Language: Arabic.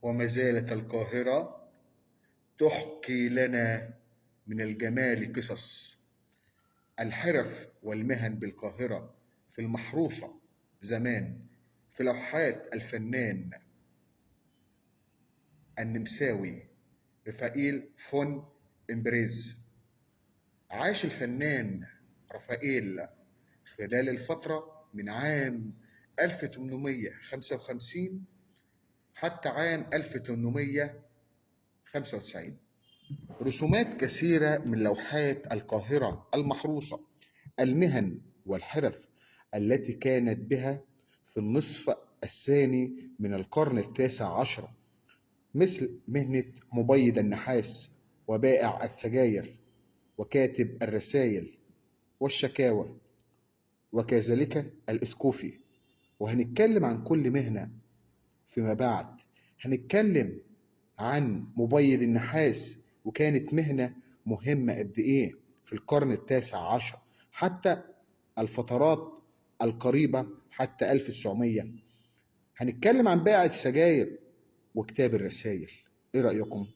وما زالت القاهرة تحكي لنا من الجمال قصص. الحرف والمهن بالقاهرة في المحروسة زمان، في لوحات الفنان النمساوي رفائيل فون إمبريز. عاش الفنان رفائيل خلال الفترة من عام 1855 حتى عام 1895. رسومات كثيرة من لوحات القاهرة المحروسة، المهن والحرف التي كانت بها في النصف الثاني من القرن التاسع عشر، مثل مهنة مبيض النحاس وبائع السجاير وكاتب الرسائل والشكاوى، وكذلك الإسكوفي. وهنتكلم عن كل مهنة فيما بعد. هنتكلم عن مبيض النحاس، وكانت مهنة مهمة قد إيه في القرن التاسع عشر حتى الفترات القريبة حتى 1900. هنتكلم عن بائع السجاير وكتاب الرسائل. إيه رأيكم؟